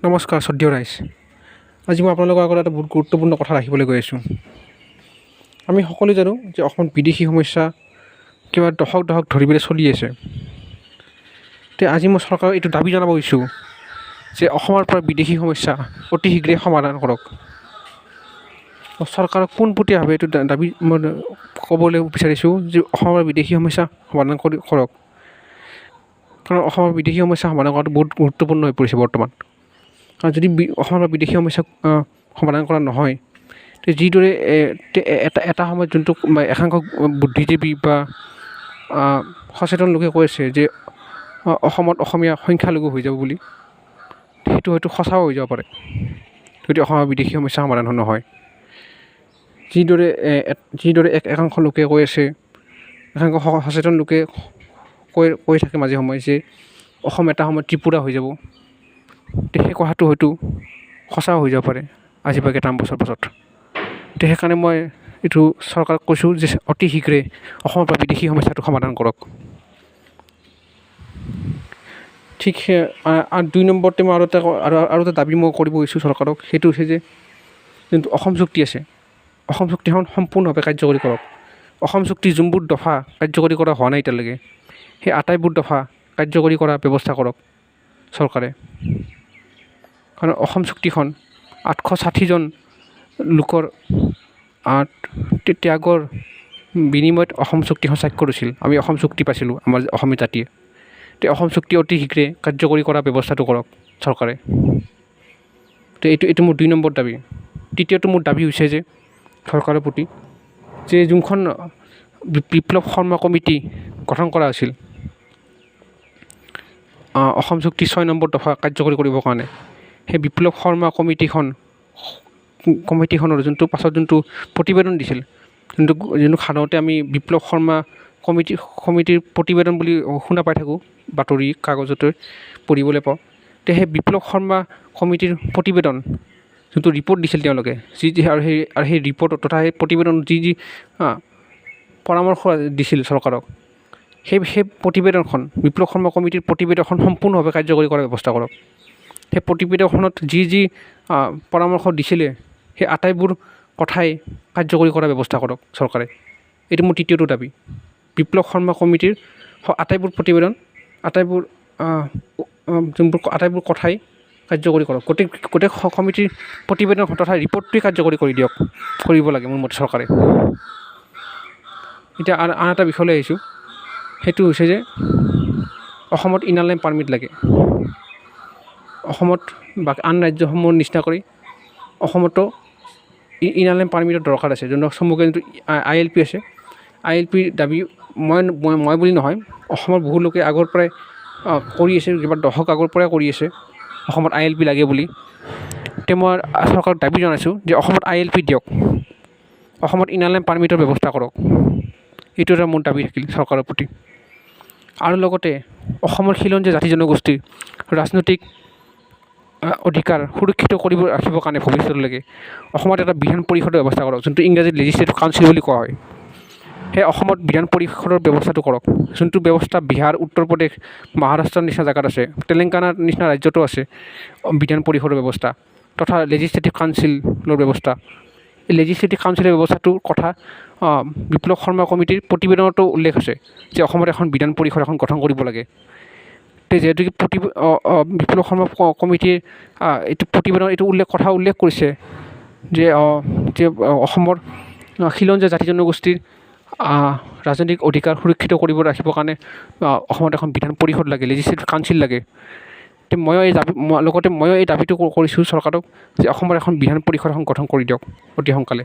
নমস্কাৰ শ্ৰদ্ধেয় ৰাইজ। আজি মই আপোনালোকৰ আগত এটা বহুত গুৰুত্বপূৰ্ণ কথা ৰাখিবলৈ গৈ আছোঁ। আমি সকলোৱে জানো যে অসমত বিদেশী সমস্যা কিবা দশক ধৰি পেলাই চলি আছে। তে আজি মই চৰকাৰক এইটো দাবী জনাব গৈছোঁ যে অসমৰ পৰা বিদেশী সমস্যা অতি শীঘ্ৰে সমাধান কৰক। চৰকাৰক পোনপটীয়াভাৱে এইটো দাবী মই ক'বলৈ বিচাৰিছোঁ যে অসমৰ বিদেশী সমস্যা সমাধান কৰক। কাৰণ অসমৰ বিদেশী সমস্যা সমাধান কৰাটো বহুত গুৰুত্বপূৰ্ণ হৈ পৰিছে বৰ্তমান। আৰু যদি অসমৰ বিদেশী সমস্যা সমাধান কৰা নহয়, যিদৰে এটা সময়ত যোনটো একাংশ বুদ্ধিজীৱী বা সচেতন লোকে কৈ আছে যে অসমত অসমীয়া সংখ্যালঘু হৈ যাব বুলি, সেইটো হয়তো সঁচাও হৈ যাব পাৰে যদি অসমৰ বিদেশী সমস্যা সমাধান নহয়। যিদৰে একাংশ লোকে কৈ আছে, একাংশ সচেতন লোকে কৈ থাকে মাজে সময়ে যে অসম এটা সময়ত ত্ৰিপুৰা হৈ যাব, সেই কথাটো হয়তো সঁচাও হৈ যাব পাৰে আজি বা কেইটামান বছৰ পাছত। সেইকাৰণে মই এইটো চৰকাৰক কৈছোঁ যে অতি শীঘ্ৰে অসমৰ পৰা বিদেশী সমস্যাটো সমাধান কৰক। ঠিক আৰু 2 নম্বৰতে মই আৰু এটা দাবী মই কৰিব গৈছোঁ চৰকাৰক, সেইটো হৈছে যে যোনটো অসম চুক্তি আছে, অসম চুক্তিখন সম্পূৰ্ণভাৱে কাৰ্যকৰী কৰক। অসম চুক্তিৰ যোনবোৰ দফা কাৰ্যকৰী কৰা হোৱা নাই এতিয়ালৈকে, সেই আটাইবোৰ দফা কাৰ্যকৰী কৰাৰ ব্যৱস্থা কৰক চৰকাৰে। কাৰণ অসম চুক্তিখন 860জন লোকৰ ত্যাগৰ বিনিময়ত অসম চুক্তিখন স্বাক্ষৰ হৈছিল। আমি অসম চুক্তি পাইছিলোঁ আমাৰ অসমীয়া জাতিয়ে। অসম চুক্তি অতি শীঘ্ৰে কাৰ্যকৰী কৰাৰ ব্যৱস্থাটো কৰক চৰকাৰে। এইটো মোৰ 2 নম্বৰ দাবী। তৃতীয়টো মোৰ দাবী হৈছে যে চৰকাৰৰ প্ৰতি যে যোনখন বিপ্লৱ শৰ্মা কমিটি গঠন কৰা হৈছিল অসম চুক্তি 6 নম্বৰ দফা কাৰ্যকৰী কৰিবৰ কাৰণে, সেই বিপ্লৱ শৰ্মা কমিটিখনৰ যোনটো পাছত যোনটো প্ৰতিবেদন দিছিল, যোনটো সাধাৰণতে আমি বিপ্লৱ শৰ্মা কমিটিৰ প্ৰতিবেদন বুলি শুনা পাই থাকোঁ, বাতৰি কাগজতে পঢ়িবলৈ পাওঁ। সেই বিপ্লৱ শৰ্মা কমিটিৰ প্ৰতিবেদন যোনটো ৰিপৰ্ট দিছিল তেওঁলোকে, আৰু সেই ৰিপৰ্টত তথা সেই প্ৰতিবেদন যি পৰামৰ্শ দিছিল চৰকাৰক, সেই প্ৰতিবেদনখন বিপ্লৱ শৰ্মা কমিটিৰ প্ৰতিবেদনখন সম্পূৰ্ণভাৱে কাৰ্যকৰী কৰাৰ ব্যৱস্থা কৰক। সেই প্ৰতিবেদনখনত যি পৰামৰ্শ দিছিলে, সেই আটাইবোৰ কথাই কাৰ্যকৰী কৰাৰ ব্যৱস্থা কৰক চৰকাৰে। এইটো মোৰ তৃতীয়টো দাবী। বিপ্লৱ শৰ্মা কমিটিৰ আটাইবোৰ প্ৰতিবেদন, আটাইবোৰ কথাই কাৰ্যকৰী কৰক। গোটেই কমিটিৰ প্ৰতিবেদন তথা ৰিপৰ্টটোৱে কাৰ্যকৰী কৰিব লাগে মোৰ মতে চৰকাৰে। এতিয়া আন এটা বিষয়লৈ আহিছোঁ, সেইটো হৈছে যে অসমত ইনাৰ লাইন পাৰ্মিট লাগে। অসমত বা আন ৰাজ্যসমূহৰ নিচিনা কৰি অসমতো ইনাৰ লাইন পাৰ্মিটৰ দৰকাৰ আছে। চমুকৈ যোনটো ILP আছে, ILP দাবী মই বুলি নহয়, অসমৰ বহু লোকে আগৰ পৰাই কৰি আছে, কিবা দশক আগৰ পৰাই কৰি আছে অসমত ILP লাগে বুলি। মই চৰকাৰক দাবী জনাইছোঁ যে অসমত ILP দিয়ক, অসমত ইনাৰ লাইন পাৰ্মিটৰ ব্যৱস্থা কৰক। এইটো এটা মোৰ দাবী থাকিল চৰকাৰৰ প্ৰতি। আৰু লগতে অসমৰ খিলঞ্জীয়া জাতি জনগোষ্ঠীৰ ৰাজনৈতিক অধিকাৰ সুৰক্ষিত ৰাখিবৰ কাৰণে ভৱিষ্যতলৈকে অসমত এটা বিধান পৰিষদৰ ব্যৱস্থা কৰক, যোনটো ইংৰাজীত লেজিছলেটিভ কাউন্সিল বুলি কোৱা হয়। সেই অসমত বিধান পৰিষদৰ ব্যৱস্থাটো কৰক, যোনটো ব্যৱস্থা বিহাৰ, উত্তৰ প্ৰদেশ, মহাৰাষ্ট্ৰৰ নিচিনা জেগাত আছে, তেলেংগানাৰ নিচিনা ৰাজ্যতো আছে বিধান পৰিষদৰ ব্যৱস্থা তথা লেজিছলেটিভ কাউন্সিলৰ ব্যৱস্থা। এই লেজিছলেটিভ কাউন্সিলৰ ব্যৱস্থাটোৰ কথা বিপ্লৱ শৰ্মা কমিটিৰ প্ৰতিবেদনতো উল্লেখ আছে যে অসমত এখন বিধান পৰিষদ এখন গঠন কৰিব লাগে। যিহেতু বিপ্লৱ শৰ্মা কমিটিৰ এইটো প্ৰতিবেদন এইটো উল্লেখ কৰিছে যে অসমৰ খিলঞ্জীয়া জাতি জনগোষ্ঠীৰ ৰাজনৈতিক অধিকাৰ সুৰক্ষিত ৰাখিবৰ কাৰণে অসমত এখন বিধান পৰিষদ লাগে, লেজিছলেটিভ কাউন্সিল লাগে। ময়ো এই দাবীটো কৰিছোঁ চৰকাৰক যে অসমৰ এখন বিধান পৰিষদ এখন গঠন কৰি দিয়ক অতি সোনকালে।